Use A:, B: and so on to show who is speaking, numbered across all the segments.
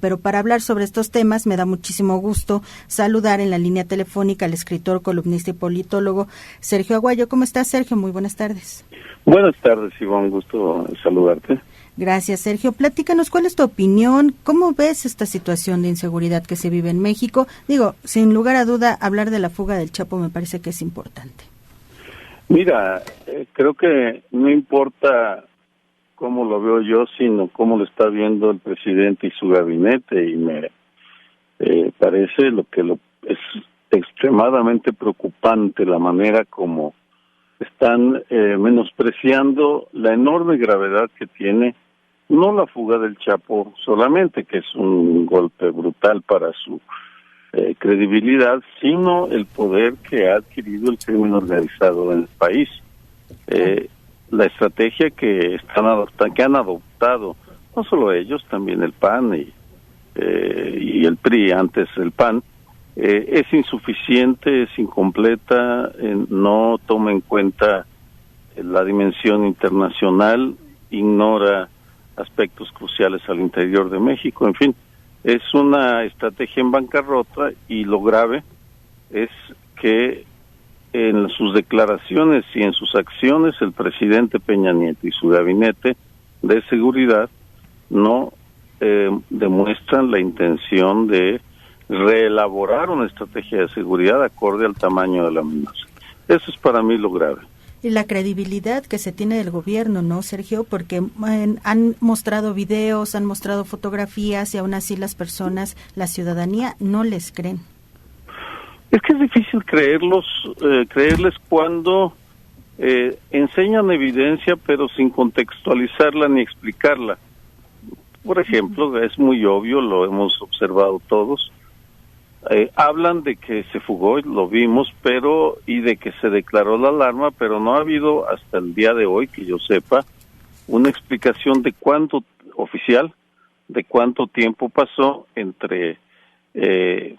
A: Pero para hablar sobre estos temas me da muchísimo gusto saludar en la línea telefónica al escritor, columnista y politólogo Sergio Aguayo. ¿Cómo estás, Sergio? Muy buenas tardes.
B: Buenas tardes, Iván, gusto saludarte.
A: Gracias, Sergio. Platícanos, ¿cuál es tu opinión? ¿Cómo ves esta situación de inseguridad que se vive en México? Digo, sin lugar a duda, hablar de la fuga del Chapo me parece que es importante.
B: Mira, creo que no importa cómo lo veo yo, sino cómo lo está viendo el presidente y su gabinete, y me parece es extremadamente preocupante la manera como están menospreciando la enorme gravedad que tiene, no la fuga del Chapo solamente, que es un golpe brutal para su credibilidad, sino el poder que ha adquirido el crimen organizado en el país. La estrategia que han adoptado, no solo ellos, también el PAN y el PRI, antes el PAN, es insuficiente, es incompleta, no toma en cuenta la dimensión internacional, ignora aspectos cruciales al interior de México, en fin, es una estrategia en bancarrota, y lo grave es que en sus declaraciones y en sus acciones el presidente Peña Nieto y su gabinete de seguridad no demuestran la intención de reelaborar una estrategia de seguridad acorde al tamaño de la amenaza. Eso es para mí lo grave.
A: Y la credibilidad que se tiene del gobierno, ¿no, Sergio? Porque han mostrado videos, han mostrado fotografías, y aún así las personas, la ciudadanía, no les creen.
B: Es que es difícil creerles cuando enseñan evidencia pero sin contextualizarla ni explicarla. Por ejemplo, es muy obvio, lo hemos observado todos, hablan de que se fugó, lo vimos, y de que se declaró la alarma, pero no ha habido hasta el día de hoy, que yo sepa, una explicación de oficial, de cuánto tiempo pasó entre el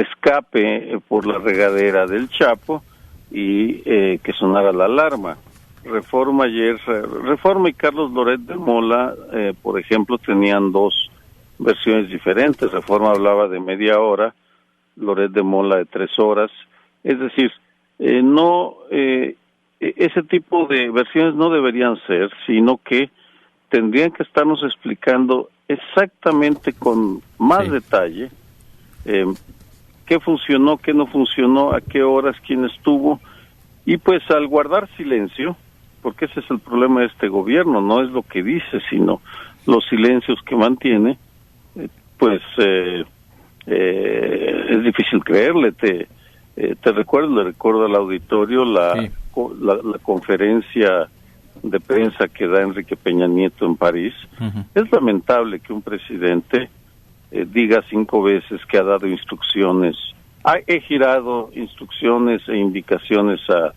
B: escape por la regadera del Chapo y que sonara la alarma. Reforma y Carlos Loret de Mola, por ejemplo, tenían dos versiones diferentes. Reforma hablaba de media hora, Loret de Mola de 3 horas. Es decir, ese tipo de versiones no deberían ser, sino que tendrían que estarnos explicando exactamente con más detalle qué funcionó, qué no funcionó, a qué horas, quién estuvo, y pues al guardar silencio, porque ese es el problema de este gobierno, no es lo que dice, sino los silencios que mantiene, es difícil creerle. Le recuerdo al auditorio la conferencia de prensa que da Enrique Peña Nieto en París. Uh-huh. Es lamentable que un presidente diga 5 veces que ha dado instrucciones, he girado instrucciones e indicaciones a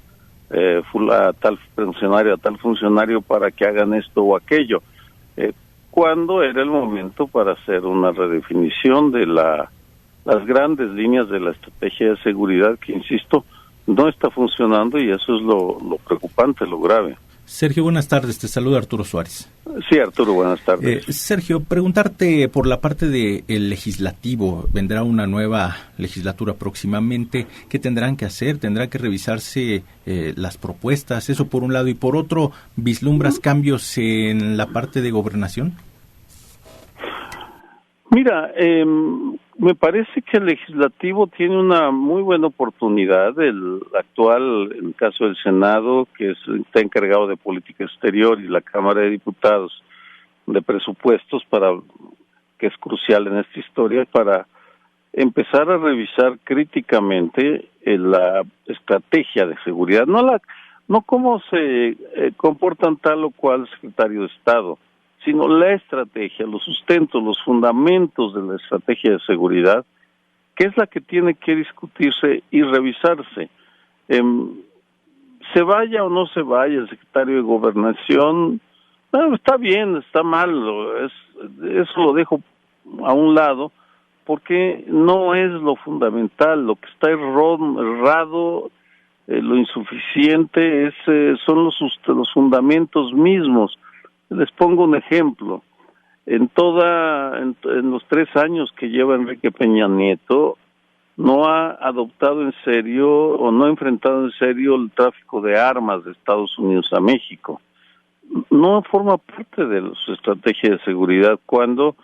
B: tal funcionario para que hagan esto o aquello, cuando era el momento para hacer una redefinición de las grandes líneas de la estrategia de seguridad, que, insisto, no está funcionando, y eso es lo preocupante, lo grave.
C: Sergio, buenas tardes, te saluda Arturo Suárez.
B: Sí, Arturo, buenas tardes.
C: Sergio, preguntarte por la parte del legislativo. Vendrá una nueva legislatura próximamente. ¿Qué tendrán que hacer? ¿Tendrán que revisarse las propuestas? Eso por un lado. Y por otro, ¿vislumbras cambios en la parte de gobernación? Mira,
B: me parece que el legislativo tiene una muy buena oportunidad. El actual, en el caso del Senado, que está encargado de política exterior, y la Cámara de Diputados de presupuestos, que es crucial en esta historia, para empezar a revisar críticamente la estrategia de seguridad, no cómo se comportan tal o cual secretario de Estado, sino la estrategia, los sustentos, los fundamentos de la estrategia de seguridad, que es la que tiene que discutirse y revisarse. Se vaya o no se vaya el secretario de Gobernación, está bien, está mal, eso lo dejo a un lado, porque no es lo fundamental. Lo que está errado, lo insuficiente son los fundamentos mismos. Les pongo un ejemplo. en los 3 años que lleva Enrique Peña Nieto, no ha adoptado en serio o no ha enfrentado en serio el tráfico de armas de Estados Unidos a México. No forma parte de su estrategia de seguridad cuando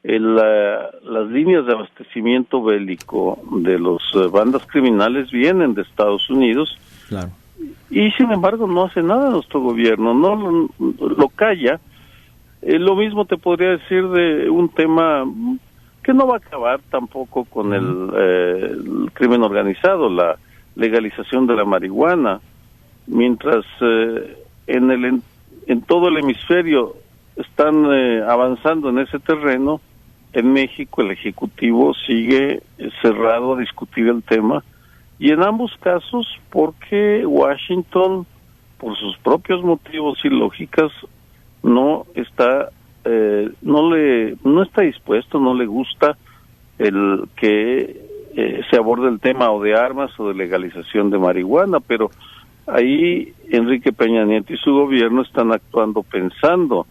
B: las líneas de abastecimiento bélico de las bandas criminales vienen de Estados Unidos.
C: Claro.
B: Y sin embargo no hace nada nuestro gobierno, no lo calla. Lo mismo te podría decir de un tema que no va a acabar tampoco con el crimen organizado, la legalización de la marihuana. Mientras en todo el hemisferio están avanzando en ese terreno, en México el Ejecutivo sigue cerrado a discutir el tema, y en ambos casos porque Washington, por sus propios motivos y lógicas, no está dispuesto, no le gusta el que se aborde el tema o de armas o de legalización de marihuana, pero ahí Enrique Peña Nieto y su gobierno están actuando pensando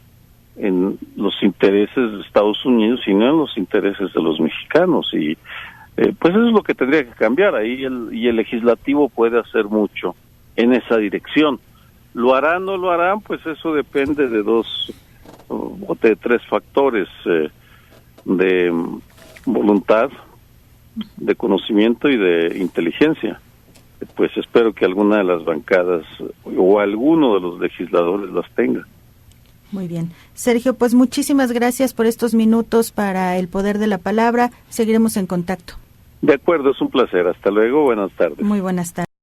B: en los intereses de Estados Unidos y no en los intereses de los mexicanos, y pues eso es lo que tendría que cambiar ahí, y el legislativo puede hacer mucho en esa dirección. ¿Lo harán o no lo harán? Pues eso depende de 2 o de 3 factores, de voluntad, de conocimiento y de inteligencia. Pues espero que alguna de las bancadas o alguno de los legisladores las tenga.
A: Muy bien. Sergio, pues muchísimas gracias por estos minutos para El Poder de la Palabra. Seguiremos en contacto.
B: De acuerdo, es un placer. Hasta luego, buenas tardes.
A: Muy buenas tardes.